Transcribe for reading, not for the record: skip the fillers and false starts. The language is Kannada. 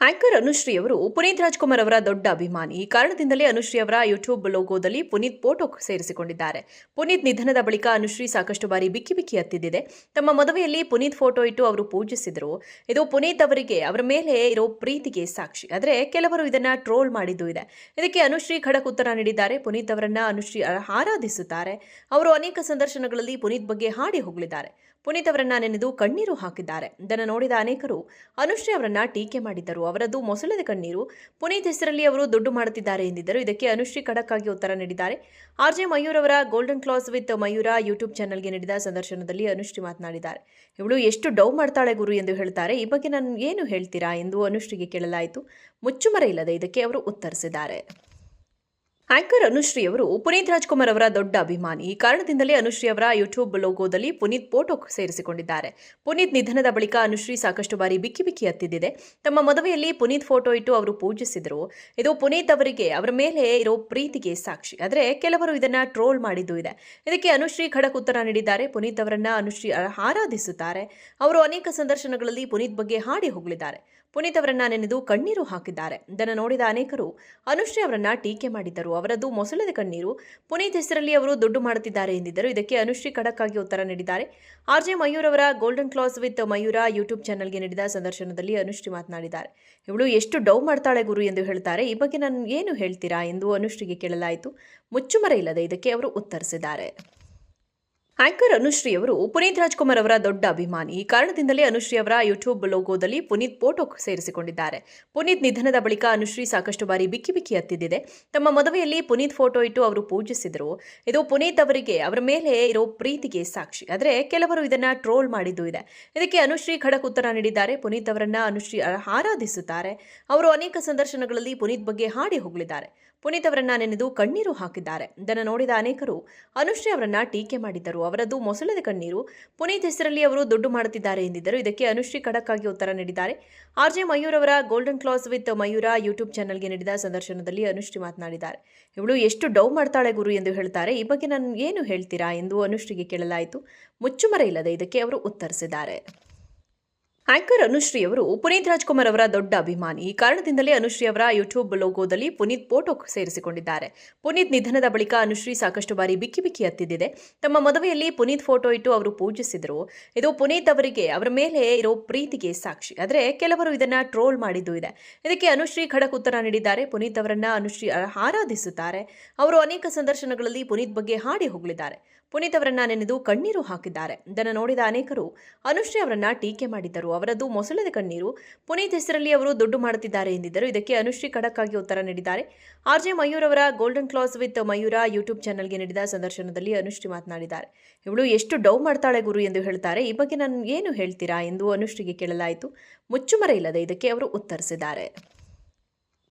ಆಂಕರ್ ಅನುಶ್ರೀ ಅವರು ಪುನೀತ್ ರಾಜ್ಕುಮಾರ್ ಅವರ ದೊಡ್ಡ ಅಭಿಮಾನಿ. ಈ ಕಾರಣದಿಂದಲೇ ಅನುಶ್ರೀ ಅವರ ಯೂಟ್ಯೂಬ್ ಲೋಗೋದಲ್ಲಿ ಪುನೀತ್ ಫೋಟೋ ಸೇರಿಸಿಕೊಂಡಿದ್ದಾರೆ. ಪುನೀತ್ ನಿಧನದ ಬಳಿಕ ಅನುಶ್ರೀ ಸಾಕಷ್ಟು ಬಾರಿ ಬಿಕ್ಕಿ ಬಿಕ್ಕಿ ಹತ್ತಿದ್ದಿದೆ. ತಮ್ಮ ಮದುವೆಯಲ್ಲಿ ಪುನೀತ್ ಫೋಟೋ ಇಟ್ಟು ಅವರು ಪೂಜಿಸಿದರು. ಇದು ಪುನೀತ್ ಅವರಿಗೆ ಅವರ ಮೇಲೆ ಇರೋ ಪ್ರೀತಿಗೆ ಸಾಕ್ಷಿ. ಆದರೆ ಕೆಲವರು ಇದನ್ನ ಟ್ರೋಲ್ ಮಾಡಿದ್ದು ಇದೆ. ಇದಕ್ಕೆ ಅನುಶ್ರೀ ಖಡಕ್ ಉತ್ತರ ನೀಡಿದ್ದಾರೆ. ಪುನೀತ್ ಅವರನ್ನ ಅನುಶ್ರೀ ಆರಾಧಿಸುತ್ತಾರೆ. ಅವರು ಅನೇಕ ಸಂದರ್ಶನಗಳಲ್ಲಿ ಪುನೀತ್ ಬಗ್ಗೆ ಹಾಡಿ ಹೋಗಲಿದ್ದಾರೆ. ಪುನೀತ್ ಅವರನ್ನ ನೆನೆದು ಕಣ್ಣೀರು ಹಾಕಿದ್ದಾರೆ. ಇದನ್ನು ನೋಡಿದ ಅನೇಕರು ಅನುಶ್ರೀ ಅವರನ್ನ ಟೀಕೆ ಮಾಡಿದ್ದರು. ಅವರದ್ದು ಮೊಸಳೆದ ಕಣ್ಣೀರು. ಪುನೀತ್ ಹೆಸರಲ್ಲಿ ಅವರು ದುಡ್ಡು ಮಾಡುತ್ತಿದ್ದಾರೆ ಎಂದಿದ್ದರು. ಇದಕ್ಕೆ ಅನುಶ್ರೀ ಖಡಕ್ ಆಗಿ ಉತ್ತರ ನೀಡಿದ್ದಾರೆ. ಆರ್ಜೆ ಮಯೂರ್ ಅವರ golden class with Mayura YouTube ಚಾನಲ್ಗೆ ನೀಡಿದ ಸಂದರ್ಶನದಲ್ಲಿ ಅನುಶ್ರೀ ಮಾತನಾಡಿದ್ದಾರೆ. ಇವಳು ಎಷ್ಟು ಡೌ ಮಾಡ್ತಾಳೆ ಗುರು ಎಂದು ಹೇಳ್ತಾರೆ. ಈ ಬಗ್ಗೆ ನಾನು ಏನು ಹೇಳ್ತೀರಾ ಎಂದು ಅನುಶ್ರೀಗೆ ಕೇಳಲಾಯಿತು. ಮುಚ್ಚುಮರೆ ಇಲ್ಲದೆ ಇದಕ್ಕೆ ಅವರು ಉತ್ತರಿಸಿದ್ದಾರೆ. ಆಂಕರ್ ಅನುಶ್ರೀ ಅವರು ಪುನೀತ್ ರಾಜ್ಕುಮಾರ್ ಅವರ ದೊಡ್ಡ ಅಭಿಮಾನಿ. ಈ ಕಾರಣದಿಂದಲೇ ಅನುಶ್ರೀ ಅವರ ಯೂಟ್ಯೂಬ್ ಲೋಗೋದಲ್ಲಿ ಪುನೀತ್ ಫೋಟೋ ಸೇರಿಸಿಕೊಂಡಿದ್ದಾರೆ. ಪುನೀತ್ ನಿಧನದ ಬಳಿಕ ಅನುಶ್ರೀ ಸಾಕಷ್ಟು ಬಾರಿ ಬಿಕ್ಕಿ ಬಿಕ್ಕಿ ಹತ್ತಿದ್ದಿದೆ. ತಮ್ಮ ಮದುವೆಯಲ್ಲಿ ಪುನೀತ್ ಫೋಟೋ ಇಟ್ಟು ಅವರು ಪೂಜಿಸಿದರು. ಇದು ಪುನೀತ್ ಅವರಿಗೆ ಅವರ ಮೇಲೆ ಇರೋ ಪ್ರೀತಿಗೆ ಸಾಕ್ಷಿ. ಆದರೆ ಕೆಲವರು ಇದನ್ನ ಟ್ರೋಲ್ ಮಾಡಿದ್ದು ಇದೆ. ಇದಕ್ಕೆ ಅನುಶ್ರೀ ಖಡಕ್ ಉತ್ತರ ನೀಡಿದ್ದಾರೆ. ಪುನೀತ್ ಅವರನ್ನ ಅನುಶ್ರೀ ಆರಾಧಿಸುತ್ತಾರೆ. ಅವರು ಅನೇಕ ಸಂದರ್ಶನಗಳಲ್ಲಿ ಪುನೀತ್ ಬಗ್ಗೆ ಹಾಡಿ ಹೋಗಲಿದ್ದಾರೆ. ಪುನೀತ್ ಅವರನ್ನ ನೆನೆದು ಕಣ್ಣೀರು ಹಾಕಿದ್ದಾರೆ. ಇದನ್ನು ನೋಡಿದ ಅನೇಕರು ಅನುಶ್ರೀ ಅವರನ್ನ ಟೀಕೆ ಮಾಡಿದ್ದರು. ಅವರದ್ದು ಮೊಸಳೆದ ಕಣ್ಣೀರು. ಪುನೀತ್ ಹೆಸರಲ್ಲಿ ಅವರು ದುಡ್ಡು ಮಾಡುತ್ತಿದ್ದಾರೆ ಎಂದಿದ್ದರು. ಇದಕ್ಕೆ ಅನುಶ್ರೀ ಖಡಕ್ ಆಗಿ ಉತ್ತರ ನೀಡಿದ್ದಾರೆ. ಆರ್ಜೆ ಮಯೂರ್ ಅವರ golden class with Mayura YouTube ಚಾನಲ್ಗೆ ನೀಡಿದ ಸಂದರ್ಶನದಲ್ಲಿ ಅನುಶ್ರೀ ಮಾತನಾಡಿದ್ದಾರೆ. ಇವಳು ಎಷ್ಟು ಡೌ ಮಾಡ್ತಾಳೆ ಗುರು ಎಂದು ಹೇಳ್ತಾರೆ. ಈ ಬಗ್ಗೆ ನಾನು ಏನು ಹೇಳ್ತೀರಾ ಎಂದು ಅನುಶ್ರೀಗೆ ಕೇಳಲಾಯಿತು. ಮುಚ್ಚುಮರೆ ಇಲ್ಲದೆ ಇದಕ್ಕೆ ಅವರು ಉತ್ತರಿಸಿದ್ದಾರೆ. ಆಂಕರ್ ಅನುಶ್ರೀ ಅವರು ಪುನೀತ್ ರಾಜ್ಕುಮಾರ್ ಅವರ ದೊಡ್ಡ ಅಭಿಮಾನಿ. ಈ ಕಾರಣದಿಂದಲೇ ಅನುಶ್ರೀ ಅವರ ಯೂಟ್ಯೂಬ್ ಲೋಗೋದಲ್ಲಿ ಪುನೀತ್ ಫೋಟೋ ಸೇರಿಸಿಕೊಂಡಿದ್ದಾರೆ. ಪುನೀತ್ ನಿಧನದ ಬಳಿಕ ಅನುಶ್ರೀ ಸಾಕಷ್ಟು ಬಾರಿ ಬಿಕ್ಕಿ ಬಿಕ್ಕಿ ಹತ್ತಿದ್ದಿದೆ. ತಮ್ಮ ಮದುವೆಯಲ್ಲಿ ಪುನೀತ್ ಫೋಟೋ ಇಟ್ಟು ಅವರು ಪೂಜಿಸಿದರು. ಇದು ಪುನೀತ್ ಅವರಿಗೆ ಅವರ ಮೇಲೆ ಇರೋ ಪ್ರೀತಿಗೆ ಸಾಕ್ಷಿ. ಆದರೆ ಕೆಲವರು ಇದನ್ನ ಟ್ರೋಲ್ ಮಾಡಿದ್ದು ಇದೆ. ಇದಕ್ಕೆ ಅನುಶ್ರೀ ಖಡಕ್ ಉತ್ತರ ನೀಡಿದ್ದಾರೆ. ಪುನೀತ್ ಅವರನ್ನ ಅನುಶ್ರೀ ಆರಾಧಿಸುತ್ತಾರೆ. ಅವರು ಅನೇಕ ಸಂದರ್ಶನಗಳಲ್ಲಿ ಪುನೀತ್ ಬಗ್ಗೆ ಹಾಡಿ ಹೋಗಲಿದ್ದಾರೆ. ಪುನೀತ್ ಅವರನ್ನ ನೆನೆದು ಕಣ್ಣೀರು ಹಾಕಿದ್ದಾರೆ. ಇದನ್ನು ನೋಡಿದ ಅನೇಕರು ಅನುಶ್ರೀ ಅವರನ್ನ ಟೀಕೆ ಮಾಡಿದ್ದರು. ಅವರದ್ದು ಮೊಸಳೆದ ಕಣ್ಣೀರು. ಪುನೀತ್ ಹೆಸರಲ್ಲಿ ಅವರು ದುಡ್ಡು ಮಾಡುತ್ತಿದ್ದಾರೆ ಎಂದಿದ್ದರು. ಇದಕ್ಕೆ ಅನುಶ್ರೀ ಖಡಕ್ ಆಗಿ ಉತ್ತರ ನೀಡಿದ್ದಾರೆ. ಆರ್ಜೆ ಮಯೂರ್ ಅವರ golden class with Mayura YouTube ಚಾನಲ್ಗೆ ನೀಡಿದ ಸಂದರ್ಶನದಲ್ಲಿ ಅನುಶ್ರೀ ಮಾತನಾಡಿದ್ದಾರೆ. ಇವಳು ಎಷ್ಟು ಡೌ ಮಾಡ್ತಾಳೆ ಗುರು ಎಂದು ಹೇಳ್ತಾರೆ. ಈ ಬಗ್ಗೆ ನಾನು ಏನು ಹೇಳ್ತೀರಾ ಎಂದು ಅನುಶ್ರೀಗೆ ಕೇಳಲಾಯಿತು. ಮುಚ್ಚುಮರೆ ಇಲ್ಲದೆ ಇದಕ್ಕೆ ಅವರು ಉತ್ತರಿಸಿದ್ದಾರೆ. ಆಂಕರ್ ಅನುಶ್ರೀ ಅವರು ಪುನೀತ್ ರಾಜ್ಕುಮಾರ್ ಅವರ ದೊಡ್ಡ ಅಭಿಮಾನಿ. ಈ ಕಾರಣದಿಂದಲೇ ಅನುಶ್ರೀ ಅವರ ಯೂಟ್ಯೂಬ್ ಲೋಗೋದಲ್ಲಿ ಪುನೀತ್ ಫೋಟೋ ಸೇರಿಸಿಕೊಂಡಿದ್ದಾರೆ. ಪುನೀತ್ ನಿಧನದ ಬಳಿಕ ಅನುಶ್ರೀ ಸಾಕಷ್ಟು ಬಾರಿ ಬಿಕ್ಕಿ ಬಿಕ್ಕಿ ಹತ್ತಿದ್ದಿದೆ. ತಮ್ಮ ಮದುವೆಯಲ್ಲಿ ಪುನೀತ್ ಫೋಟೋ ಇಟ್ಟು ಅವರು ಪೂಜಿಸಿದರು. ಇದು ಪುನೀತ್ ಅವರಿಗೆ ಅವರ ಮೇಲೆ ಇರೋ ಪ್ರೀತಿಗೆ ಸಾಕ್ಷಿ. ಆದರೆ ಕೆಲವರು ಇದನ್ನ ಟ್ರೋಲ್ ಮಾಡಿದ್ದು ಇದೆ. ಇದಕ್ಕೆ ಅನುಶ್ರೀ ಖಡಕ್ ಉತ್ತರ ನೀಡಿದ್ದಾರೆ. ಪುನೀತ್ ಅವರನ್ನ ಅನುಶ್ರೀ ಆರಾಧಿಸುತ್ತಾರೆ. ಅವರು ಅನೇಕ ಸಂದರ್ಶನಗಳಲ್ಲಿ ಪುನೀತ್ ಬಗ್ಗೆ ಹಾಡಿ ಹೋಗಲಿದ್ದಾರೆ. ಪುನೀತ್ ಅವರನ್ನ ನೆನೆದು ಕಣ್ಣೀರು ಹಾಕಿದ್ದಾರೆ. ಇದನ್ನು ನೋಡಿದ ಅನೇಕರು ಅನುಶ್ರೀ ಅವರನ್ನ ಟೀಕೆ ಮಾಡಿದ್ದರು. ಅವರದ್ದು ಮೊಸಳೆದ ಕಣ್ಣೀರು. ಪುನೀತ್ ಹೆಸರಲ್ಲಿ ಅವರು ದುಡ್ಡು ಮಾಡುತ್ತಿದ್ದಾರೆ ಎಂದಿದ್ದರು. ಇದಕ್ಕೆ ಅನುಶ್ರೀ ಖಡಕ್ ಆಗಿ ಉತ್ತರ ನೀಡಿದ್ದಾರೆ. ಆರ್ಜೆ ಮಯೂರ್ ಅವರ golden class with Mayura YouTube ಚಾನಲ್ಗೆ ನೀಡಿದ ಸಂದರ್ಶನದಲ್ಲಿ ಅನುಶ್ರೀ ಮಾತನಾಡಿದ್ದಾರೆ. ಇವಳು ಎಷ್ಟು ಡೌ ಮಾಡ್ತಾಳೆ ಗುರು ಎಂದು ಹೇಳ್ತಾರೆ. ಈ ಬಗ್ಗೆ ನಾನು ಏನು ಹೇಳ್ತೀರಾ ಎಂದು ಅನುಶ್ರೀಗೆ ಕೇಳಲಾಯಿತು. ಮುಚ್ಚುಮರೆ ಇಲ್ಲದೆ ಇದಕ್ಕೆ ಅವರು ಉತ್ತರಿಸಿದ್ದಾರೆ.